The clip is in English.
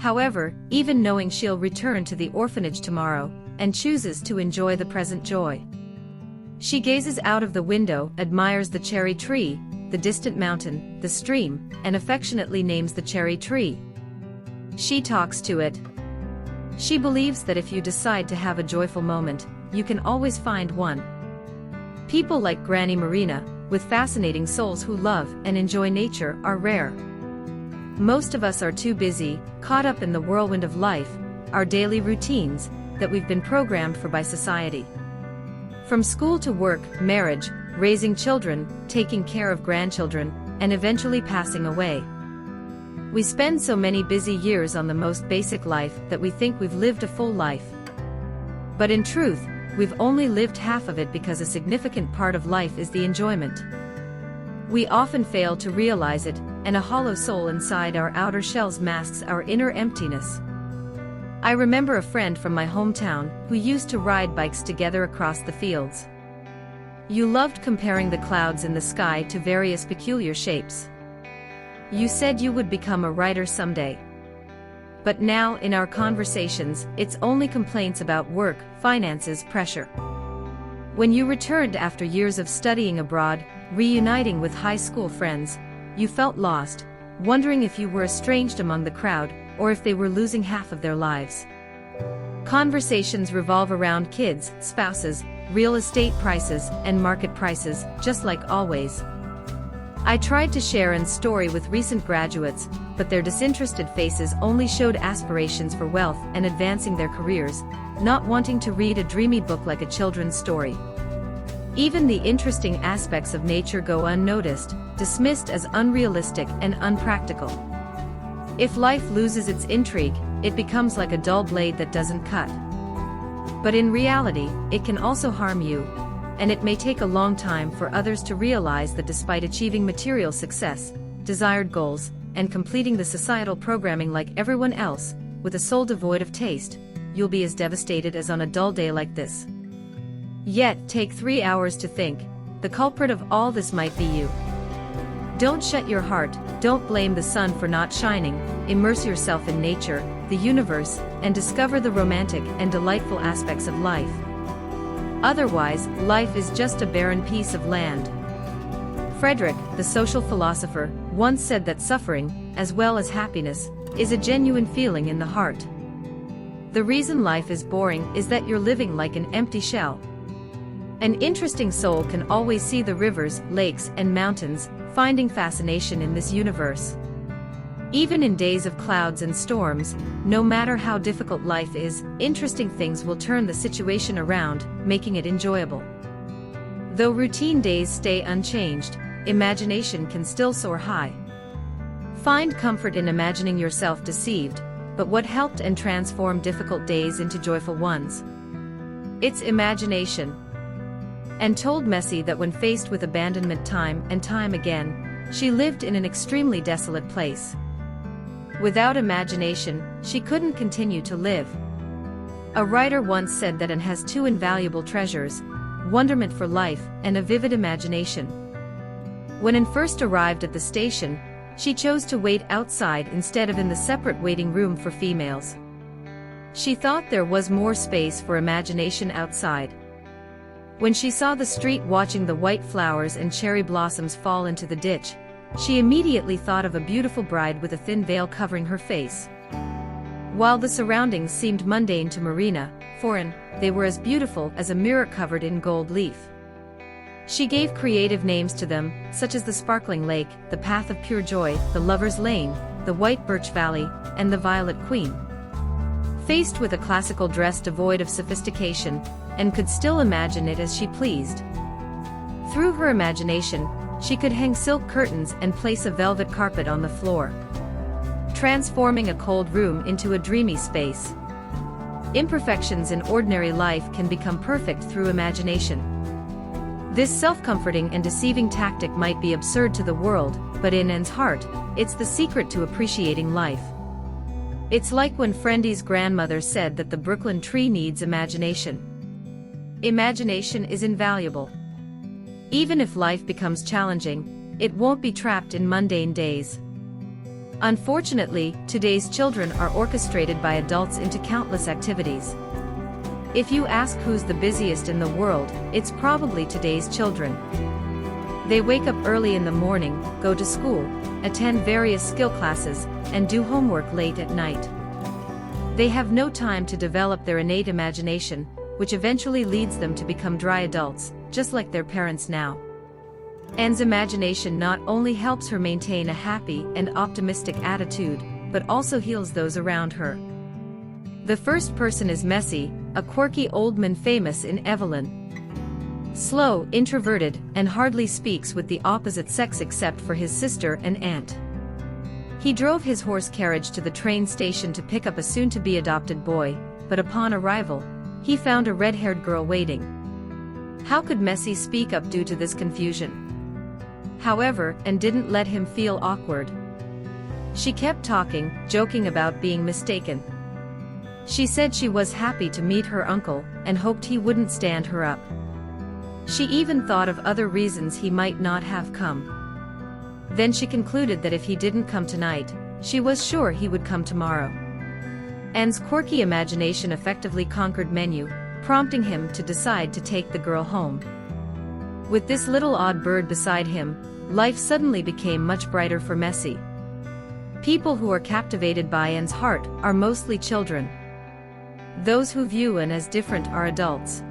However, even knowing she'll return to the orphanage tomorrow, and chooses to enjoy the present joy. She gazes out of the window, admires the cherry tree, the distant mountain, the stream, and affectionately names the cherry tree. She talks to it. She believes that if you decide to have a joyful moment, you can always find one. People like Granny Marina, with fascinating souls who love and enjoy nature, are rare. Most of us are too busy, caught up in the whirlwind of life, our daily routines, that we've been programmed for by society. From school to work, marriage, raising children, taking care of grandchildren, and eventually passing away. We spend so many busy years on the most basic life that we think we've lived a full life. But in truth, we've only lived half of it, because a significant part of life is the enjoyment. We often fail to realize it, and a hollow soul inside our outer shells masks our inner emptiness. I remember a friend from my hometown who used to ride bikes together across the fields. You loved comparing the clouds in the sky to various peculiar shapes. You said you would become a writer someday. But now, in our conversations, it's only complaints about work, finances, pressure. When you returned after years of studying abroad, reuniting with high school friends, you felt lost, wondering if you were estranged among the crowd, or if they were losing half of their lives. Conversations revolve around kids, spouses, real estate prices, and market prices, just like always. I tried to share Anne's story with recent graduates, but their disinterested faces only showed aspirations for wealth and advancing their careers, not wanting to read a dreamy book like a children's story. Even the interesting aspects of nature go unnoticed, dismissed as unrealistic and unpractical. If life loses its intrigue, it becomes like a dull blade that doesn't cut. But in reality, it can also harm you, and it may take a long time for others to realize that despite achieving material success, desired goals, and completing the societal programming like everyone else, with a soul devoid of taste, you'll be as devastated as on a dull day like this. Yet, take 3 hours to think. The culprit of all this might be you. Don't shut your heart, don't blame the sun for not shining, immerse yourself in nature, the universe, and discover the romantic and delightful aspects of life. Otherwise, life is just a barren piece of land. Frederick, the social philosopher, once said that suffering, as well as happiness, is a genuine feeling in the heart. The reason life is boring is that you're living like an empty shell. An interesting soul can always see the rivers, lakes, and mountains, finding fascination in this universe. Even in days of clouds and storms, no matter how difficult life is, interesting things will turn the situation around, making it enjoyable. Though routine days stay unchanged, imagination can still soar high. Find comfort in imagining yourself deceived, but what helped and transformed difficult days into joyful ones? It's imagination. And told Messi that when faced with abandonment time and time again, she lived in an extremely desolate place. Without imagination, she couldn't continue to live. A writer once said that Anne has two invaluable treasures: wonderment for life and a vivid imagination. When Anne first arrived at the station, she chose to wait outside instead of in the separate waiting room for females. She thought there was more space for imagination outside. When she saw the street watching the white flowers and cherry blossoms fall into the ditch, she immediately thought of a beautiful bride with a thin veil covering her face. While the surroundings seemed mundane to Marina, for Anne, they were as beautiful as a mirror covered in gold leaf. She gave creative names to them, such as the Sparkling Lake, the Path of Pure Joy, the Lover's Lane, the White Birch Valley, and the Violet Queen. Faced with a classical dress devoid of sophistication, Anne could still imagine it as she pleased. Through her imagination, she could hang silk curtains and place a velvet carpet on the floor, transforming a cold room into a dreamy space. Imperfections in ordinary life can become perfect through imagination. This self-comforting and deceiving tactic might be absurd to the world, but in Anne's heart, it's the secret to appreciating life. It's like when Friendy's grandmother said that the Brooklyn tree needs imagination. Imagination is invaluable. Even if life becomes challenging, it won't be trapped in mundane days. Unfortunately, today's children are orchestrated by adults into countless activities. If you ask who's the busiest in the world, it's probably today's children. They wake up early in the morning, go to school, attend various skill classes, and do homework late at night. They have no time to develop their innate imagination, which eventually leads them to become dry adults, just like their parents now. Anne's imagination not only helps her maintain a happy and optimistic attitude, but also heals those around her. The first person is Messi, a quirky old man famous in Evelyn. Slow, introverted, and hardly speaks with the opposite sex except for his sister and aunt. He drove his horse carriage to the train station to pick up a soon-to-be adopted boy, but upon arrival, he found a red-haired girl waiting. How could Messi speak up due to this confusion? However, Anne didn't let him feel awkward. She kept talking, joking about being mistaken. She said she was happy to meet her uncle, and hoped he wouldn't stand her up. She even thought of other reasons he might not have come. Then she concluded that if he didn't come tonight, she was sure he would come tomorrow. Anne's quirky imagination effectively conquered Menu, prompting him to decide to take the girl home. With this little odd bird beside him, life suddenly became much brighter for Messi. People who are captivated by Anne's heart are mostly children. Those who view Anne as different are adults.